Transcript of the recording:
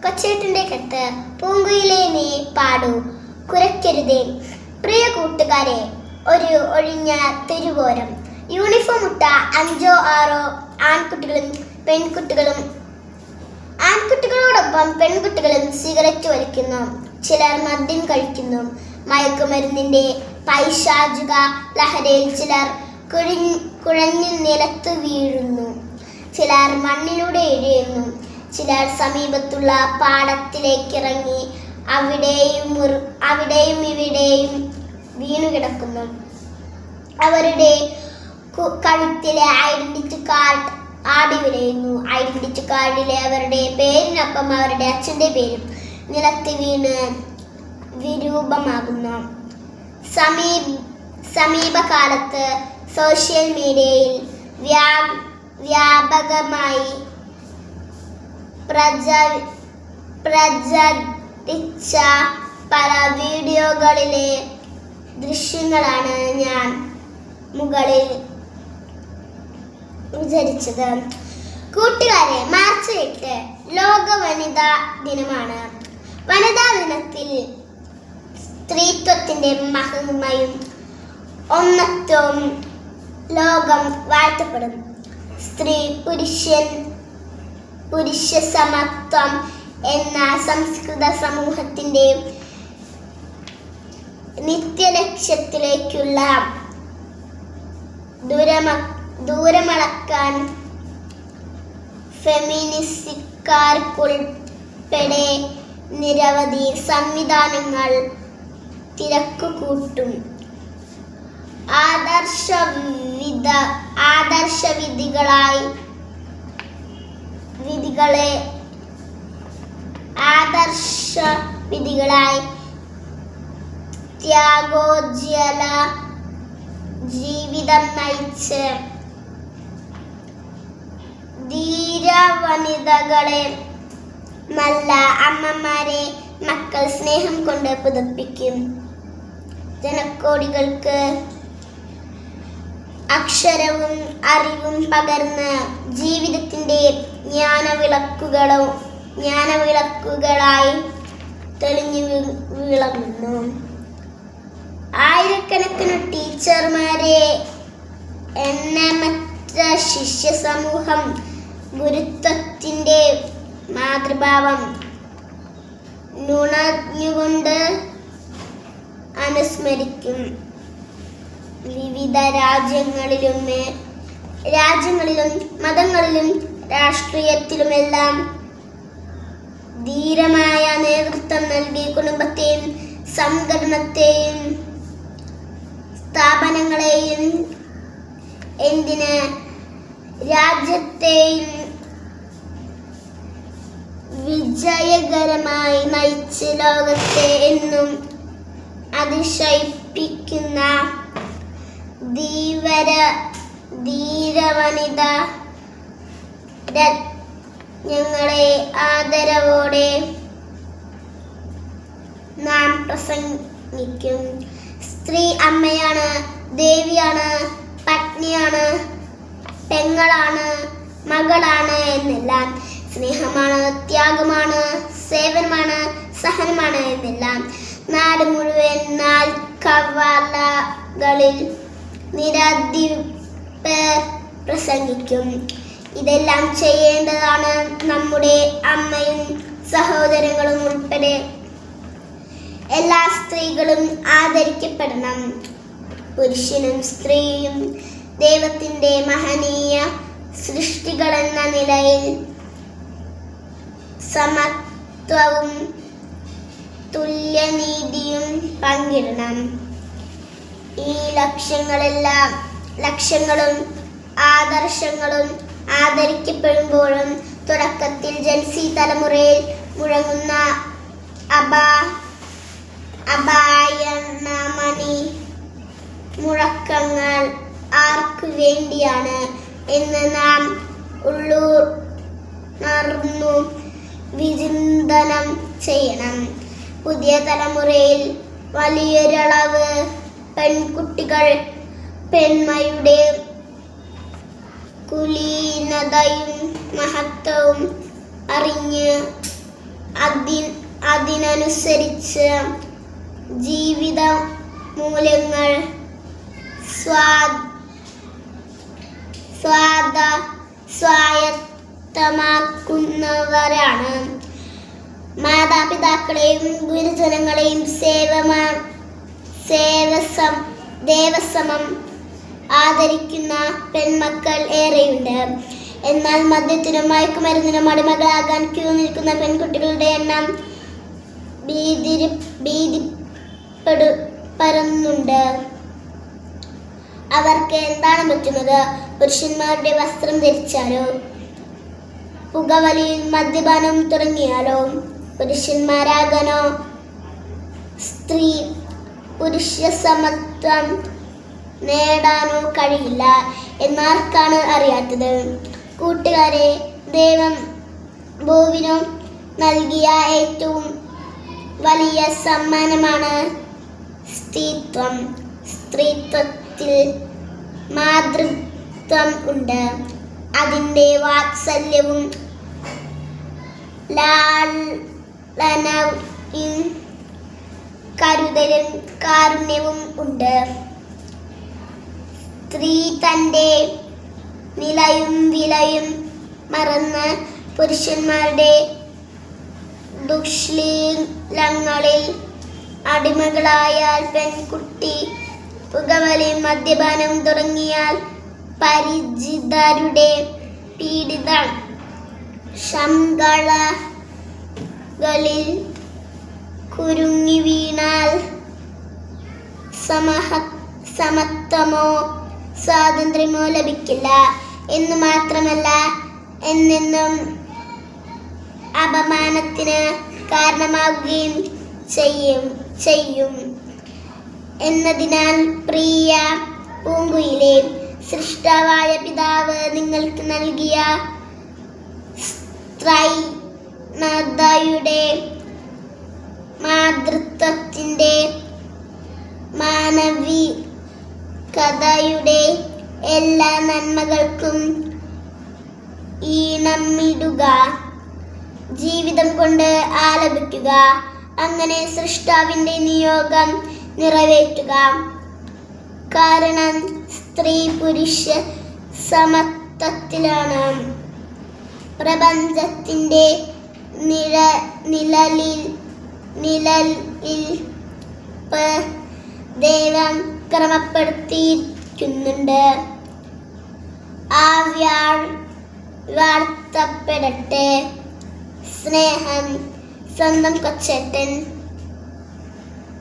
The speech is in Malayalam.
കൊച്ചേട്ടൻ്റെ കത്ത് പൂങ്കുയിലേ നീ പാടൂ കുരയ്ക്കരുതേ. പ്രിയ കൂട്ടുകാരെ, ഒരു ഒഴിഞ്ഞ തെരുവോരം യൂണിഫോം ഇട്ട 5 or 6 ആൺകുട്ടികളും പെൺകുട്ടികളും. ആൺകുട്ടികളോടൊപ്പം പെൺകുട്ടികളും സിഗരറ്റ് വലിക്കുന്നു. ചിലർ മദ്യം കഴിക്കുന്നു. മയക്കുമരുന്നിന്റെ പൈശാചിക ലഹരിയിൽ ചിലർ കുഴഞ്ഞു നിലത്തു വീഴുന്നു. ചിലർ മണ്ണിലൂടെ എഴുതുന്നു. ചിലർ സമീപത്തുള്ള പാടത്തിലേക്കിറങ്ങി അവിടെയും ഇവിടെയും വീണുകിടക്കുന്നു. അവരുടെ കഴുത്തിലെ ഐഡന്റിറ്റി കാർഡ് ആടി വിലയുന്നു. ഐഡന്റിറ്റി കാർഡിലെ അവരുടെ പേരിനൊപ്പം അവരുടെ അച്ഛൻ്റെ പേരും നിലത്ത് വീണ് വിരൂപമാകുന്നു. സമീപകാലത്ത് സോഷ്യൽ മീഡിയയിൽ വ്യാപകമായി പ്രചരിച്ച പല വീഡിയോകളിലെ ദൃശ്യങ്ങളാണ് ഞാൻ മുകളിൽ വിവരിച്ചത്. കൂട്ടുകാരെ, മാർച്ച് 8 ലോക വനിതാ ദിനമാണ്. വനിതാ ദിനത്തിൽ സ്ത്രീത്വത്തിന്റെ മഹിമയും ഒന്നത്വവും ലോകം വാഴ്ത്തപ്പെടും. സ്ത്രീ പുരുഷ സമത്വം എന്ന സംസ്കൃത സമൂഹത്തിന്റെ നിത്യലക്ഷ്യത്തിലേക്കുള്ള ദൂരമളക്കാൻ ഫെമിനിസ്റ്റുകാർക്കുൾപ്പെടെ നിരവധി സംവിധാനങ്ങൾ തിരക്കുകൂട്ടും. ആദർശവിധികളായി ത്യാഗോജ്വല ജീവിതം നയിച്ച് ധീരവനിതകളെ, നല്ല അമ്മമാരെ മക്കൾ സ്നേഹം കൊണ്ട് പുതപ്പിക്കും. ജനകോടികൾക്ക് അക്ഷരവും അറിവും പകർന്ന് ജീവിതത്തിന്റെ ജ്ഞാനവിളക്കുകളായി തെളിഞ്ഞു വിളങ്ങുന്നു. ആയിരക്കണക്കിന് ടീച്ചർമാരെ, എണ്ണമറ്റ ശിഷ്യ സമൂഹം ഗുരുത്വത്തിന്റെ മാതൃഭാവം നുണഞ്ഞുകൊണ്ട് അനുസ്മരിക്കും. വിവിധ രാജ്യങ്ങളിലും മതങ്ങളിലും രാഷ്ട്രീയത്തിലുമെല്ലാം ധീരമായ നേതൃത്വം നൽകി കുടുംബത്തെയും സംഘടനത്തെയും സ്ഥാപനങ്ങളെയും എന്തിന് രാജ്യത്തെയും വിജയകരമായി നയിച്ച് ലോകത്തെ എന്നും അതിശയിപ്പിക്കുന്ന ധീരവനിത രത്നങ്ങളെ ആദരവോടെ നാം പ്രസംഗിക്കും. സ്ത്രീ അമ്മയാണ്, ദേവിയാണ്, പത്നിയാണ്, പെങ്ങളാണ്, മകളാണ് എന്നെല്ലാം. സ്നേഹമാണ്, ത്യാഗമാണ്, സേവനമാണ്, സഹനമാണ് എന്നെല്ലാം. നാട് മുഴുവൻ നാൽക്കവലകളിൽ നിരവധി പേർ പ്രസംഗിക്കും. ഇതെല്ലാം ചെയ്യേണ്ടതാണ് നമ്മുടെ അമ്മയും സഹോദരങ്ങളും ഉൾപ്പെടെ എല്ലാ സ്ത്രീകളും ആദരിക്കപ്പെടണം. പുരുഷനും സ്ത്രീയും ദൈവത്തിന്റെ മഹനീയ സൃഷ്ടികളെന്ന നിലയിൽ സമത്വവും തുല്യനീതിയും പങ്കിടണം. ഈ ലക്ഷ്യങ്ങളും ആദർശങ്ങളും ആദരിക്കപ്പെടുമ്പോഴും തുടക്കത്തിൽ ജൻസി തലമുറയിൽ മുഴങ്ങുന്ന അപായനമണി മുഴക്കങ്ങൾ ആർക്കു വേണ്ടിയാണ് എന്ന് നാം ഉള്ളുണർന്നു വിചിന്തനം ചെയ്യണം. പുതിയ തലമുറയിൽ വലിയൊരളവ് പെൺകുട്ടികൾ പെൺമയുടെ കുലീനതയും മഹത്വവും അതിനനുസരിച്ച് ജീവിത മൂല്യങ്ങൾ സ്വായത്തമാക്കുന്നവരാണ്. മാതാപിതാക്കളെയും ഗുരുജനങ്ങളെയും ദേവസമം ആദരിക്കുന്ന പെൺമക്കൾ ഏറെയുണ്ട്. എന്നാൽ മദ്യത്തിനും മയക്കുമരുന്നിനും അടിമകളാകാൻ ക്യൂ നിൽക്കുന്ന പെൺകുട്ടികളുടെ എണ്ണം പരന്നുണ്ട്. അവർക്ക് എന്താണ് പറ്റുന്നത്? പുരുഷന്മാരുടെ വസ്ത്രം ധരിച്ചാലോ, പുകവലിയും മദ്യപാനം തുടങ്ങിയാലോ പുരുഷന്മാരാകാനോ, സ്ത്രീ പുരുഷ സമത്വം നേടാനോ കഴിയില്ല എന്നാർക്കാണ് അറിയാത്തത്? കൂട്ടുകാരെ, ദൈവം ഭൂവിനും നൽകിയ ഏറ്റവും വലിയ സമ്മാനമാണ് സ്ത്രീത്വം. സ്ത്രീത്വത്തിൽ മാതൃത്വം ഉണ്ട്. അതിൻ്റെ വാത്സല്യവും ലാളനവും കരുതലും കാരുണ്യവും ഉണ്ട്. സ്ത്രീ തൻ്റെ നിലയും വിലയും മറന്ന് പുരുഷന്മാരുടെ ദുശ്ശീലങ്ങളിൽ അടിമകളായാൽ, പെൺകുട്ടി പുകവലി മദ്യപാനം തുടങ്ങിയാൽ, പരിചിതരുടെ പീഡിത ശൃംഖലകളിൽ കുരുങ്ങി വീണാൽ സമത്വമോ സ്വാതന്ത്ര്യമോ ലഭിക്കില്ല. എന്നു മാത്രമല്ല, എന്നെന്നും അപമാനത്തിന് കാരണമാവുകയും ചെയ്യും. എന്നതിനാൽ പ്രിയ പൂങ്കുയിലെ, സൃഷ്ടാവായ പിതാവ് നിങ്ങൾക്ക് നൽകിയ സ്ത്രൈണതയുടെ, മാതൃത്വത്തിൻ്റെ, മാനവികതയുടെ എല്ലാ നന്മകൾക്കും ഈണമിടുക, ജീവിതം കൊണ്ട് ആലപിക്കുക. അങ്ങനെ സൃഷ്ടാവിൻ്റെ നിയോഗം നിറവേറ്റുക. കാരണം സ്ത്രീ പുരുഷ സമത്വത്തിലാണ് പ്രപഞ്ചത്തിൻ്റെ നിഴലിൽ ദൈവം ക്രമപ്പെടുത്തിയിരിക്കുന്നുണ്ട്. വാഴ്ത്തപ്പെടട്ടെ. സ്നേഹം, സ്വന്തം കൊച്ചേട്ടൻ.